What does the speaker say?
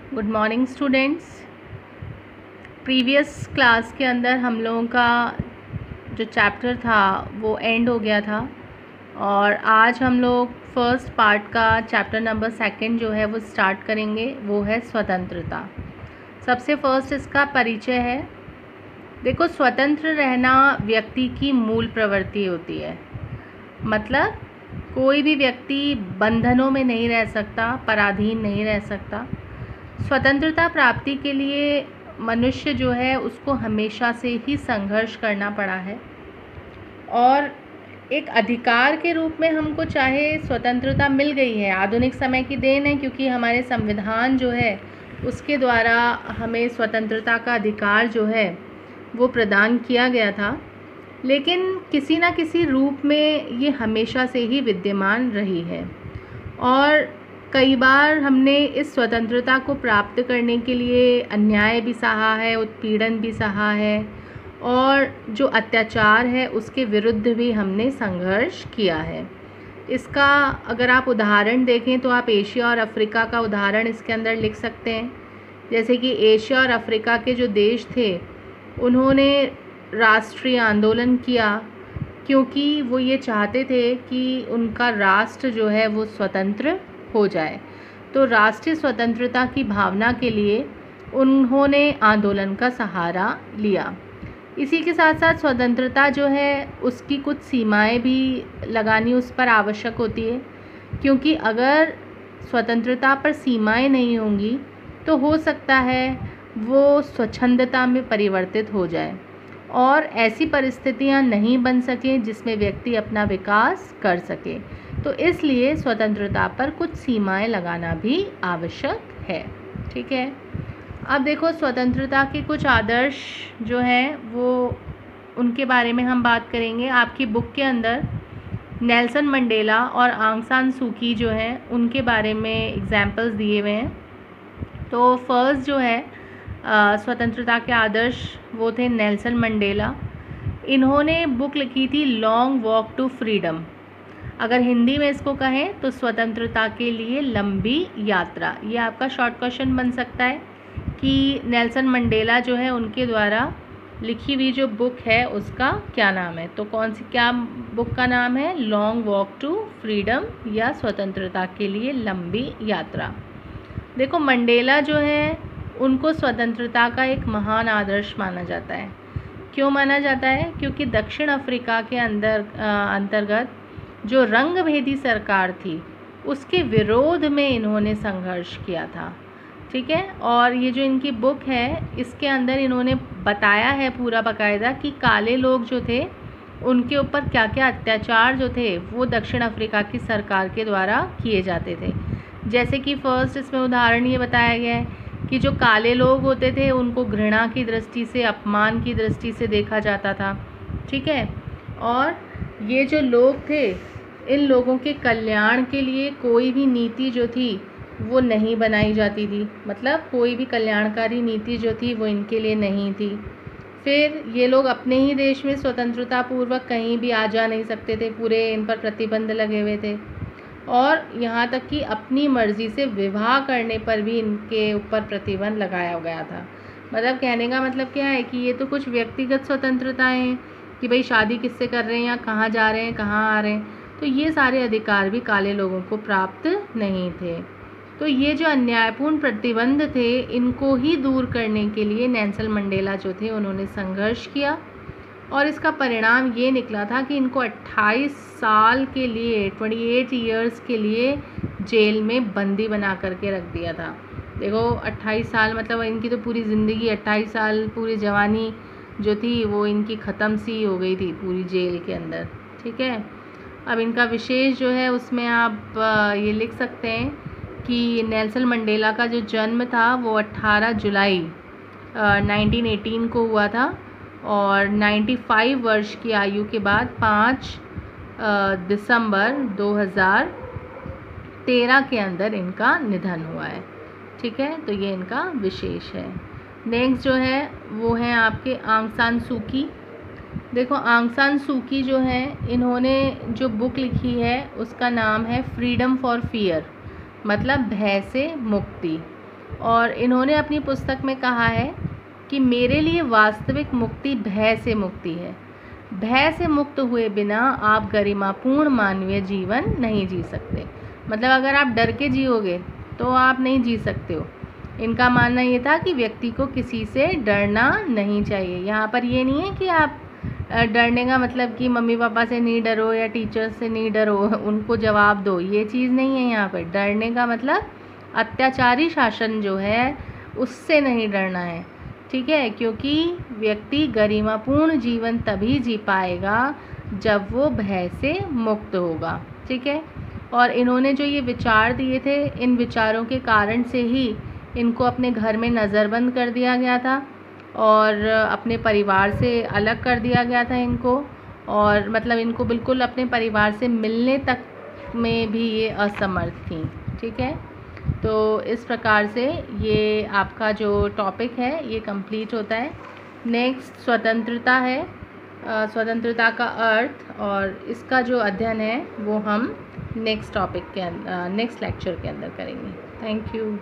Good morning students. Previous class के अंदर हम लोगों का जो चैप्टर था वो एंड हो गया था और आज हम लोग फर्स्ट पार्ट का चैप्टर नंबर 2 जो है वो स्टार्ट करेंगे। वो है स्वतंत्रता। सबसे फर्स्ट इसका परिचय है। देखो, स्वतंत्र रहना व्यक्ति की मूल प्रवृत्ति होती है। मतलब कोई भी व्यक्ति बंधनों में नहीं रह सकता, पराधीन नहीं रह सकता। स्वतंत्रता प्राप्ति के लिए मनुष्य जो है उसको हमेशा से ही संघर्ष करना पड़ा है और एक अधिकार के रूप में हमको चाहे स्वतंत्रता मिल गई है, आधुनिक समय की देन है, क्योंकि हमारे संविधान जो है उसके द्वारा हमें स्वतंत्रता का अधिकार जो है वो प्रदान किया गया था। लेकिन किसी न किसी रूप में ये हमेशा से ही विद्यमान रही है और कई बार हमने इस स्वतंत्रता को प्राप्त करने के लिए अन्याय भी सहा है, उत्पीड़न भी सहा है और जो अत्याचार है उसके विरुद्ध भी हमने संघर्ष किया है। इसका अगर आप उदाहरण देखें तो आप एशिया और अफ्रीका का उदाहरण इसके अंदर लिख सकते हैं। जैसे कि एशिया और अफ्रीका के जो देश थे उन्होंने राष्ट्रीय आंदोलन किया क्योंकि वो ये चाहते थे कि उनका राष्ट्र जो है वो स्वतंत्र हो जाए। तो राष्ट्रीय स्वतंत्रता की भावना के लिए उन्होंने आंदोलन का सहारा लिया। इसी के साथ साथ स्वतंत्रता जो है उसकी कुछ सीमाएं भी लगानी उस पर आवश्यक होती है, क्योंकि अगर स्वतंत्रता पर सीमाएं नहीं होंगी तो हो सकता है वो स्वच्छंदता में परिवर्तित हो जाए और ऐसी परिस्थितियां नहीं बन सकें जिसमें व्यक्ति अपना विकास कर सके। तो इसलिए स्वतंत्रता पर कुछ सीमाएं लगाना भी आवश्यक है। ठीक है, अब देखो स्वतंत्रता के कुछ आदर्श जो हैं वो उनके बारे में हम बात करेंगे। आपकी बुक के अंदर नेल्सन मंडेला और आंग सान सू की जो हैं उनके बारे में एग्जाम्पल्स दिए हुए हैं। तो फर्स्ट जो है स्वतंत्रता के आदर्श वो थे नेल्सन मंडेला। इन्होंने बुक लिखी थी लॉन्ग वॉक टू फ्रीडम। अगर हिंदी में इसको कहें तो स्वतंत्रता के लिए लंबी यात्रा। ये आपका शॉर्ट क्वेश्चन बन सकता है कि नेल्सन मंडेला जो है उनके द्वारा लिखी हुई जो बुक है उसका क्या नाम है। तो कौन सी क्या बुक का नाम है? लॉन्ग वॉक टू फ्रीडम या स्वतंत्रता के लिए लंबी यात्रा। देखो, मंडेला जो है उनको स्वतंत्रता का एक महान आदर्श माना जाता है। क्यों माना जाता है? क्योंकि दक्षिण अफ्रीका के अंतर्गत जो रंगभेदी सरकार थी उसके विरोध में इन्होंने संघर्ष किया था। ठीक है, और ये जो इनकी बुक है इसके अंदर इन्होंने बताया है पूरा बाकायदा कि काले लोग जो थे उनके ऊपर क्या क्या अत्याचार जो थे वो दक्षिण अफ्रीका की सरकार के द्वारा किए जाते थे। जैसे कि फर्स्ट इसमें उदाहरण ये बताया गया है कि जो काले लोग होते थे उनको घृणा की दृष्टि से, अपमान की दृष्टि से देखा जाता था। ठीक है, और ये जो लोग थे इन लोगों के कल्याण के लिए कोई भी नीति जो थी वो नहीं बनाई जाती थी। मतलब कोई भी कल्याणकारी नीति जो थी वो इनके लिए नहीं थी। फिर ये लोग अपने ही देश में स्वतंत्रता पूर्वक कहीं भी आ जा नहीं सकते थे, पूरे इन पर प्रतिबंध लगे हुए थे और यहाँ तक कि अपनी मर्ज़ी से विवाह करने पर भी इनके ऊपर प्रतिबंध लगाया गया था। मतलब कहने का मतलब क्या है कि ये तो कुछ व्यक्तिगत स्वतंत्रताएं हैं कि भाई शादी किससे कर रहे हैं या कहाँ जा रहे हैं, कहाँ आ रहे हैं, तो ये सारे अधिकार भी काले लोगों को प्राप्त नहीं थे। तो ये जो अन्यायपूर्ण प्रतिबंध थे इनको ही दूर करने के लिए नेल्सन मंडेला जो थे उन्होंने संघर्ष किया और इसका परिणाम ये निकला था कि इनको 28 साल के लिए 28 इयर्स के लिए जेल में बंदी बना करके रख दिया था। देखो, 28 साल मतलब इनकी तो पूरी ज़िंदगी, 28 साल पूरी जवानी जो थी वो इनकी ख़त्म सी हो गई थी पूरी जेल के अंदर। ठीक है, अब इनका विशेष जो है उसमें आप ये लिख सकते हैं कि नेल्सन मंडेला का जो जन्म था वो 18 जुलाई 1918 को हुआ था और 95 वर्ष की आयु के बाद 5 दिसंबर 2013 के अंदर इनका निधन हुआ है। ठीक है, तो ये इनका विशेष है। नेक्स्ट जो है वो है आपके आंग सान सू की। देखो, आंग सान सू की जो है इन्होंने जो बुक लिखी है उसका नाम है फ्रीडम फॉर फियर, मतलब भय से मुक्ति। और इन्होंने अपनी पुस्तक में कहा है कि मेरे लिए वास्तविक मुक्ति भय से मुक्ति है। भय से मुक्त हुए बिना आप गरिमापूर्ण मानवीय जीवन नहीं जी सकते। मतलब अगर आप डर के जियोगे तो आप नहीं जी सकते हो। इनका मानना ये था कि व्यक्ति को किसी से डरना नहीं चाहिए। यहाँ पर ये नहीं है कि आप डरने का मतलब कि मम्मी पापा से नहीं डरो या टीचर से नहीं डरो, उनको जवाब दो, ये चीज़ नहीं है। यहाँ पर डरने का मतलब अत्याचारी शासन जो है उससे नहीं डरना है, ठीक है। क्योंकि व्यक्ति गरिमापूर्ण जीवन तभी जी पाएगा जब वो भय से मुक्त होगा, ठीक है। और इन्होंने जो ये विचार दिए थे, इन विचारों के कारण से ही इनको अपने घर में नज़रबंद कर दिया गया था और अपने परिवार से अलग कर दिया गया था इनको। और मतलब इनको बिल्कुल अपने परिवार से मिलने तक में भी ये असमर्थ थी, ठीक है। तो इस प्रकार से ये आपका जो टॉपिक है ये कंप्लीट होता है। नेक्स्ट स्वतंत्रता है, स्वतंत्रता का अर्थ, और इसका जो अध्ययन है वो हम नेक्स्ट टॉपिक के नेक्स्ट लेक्चर के अंदर करेंगे। Thank you.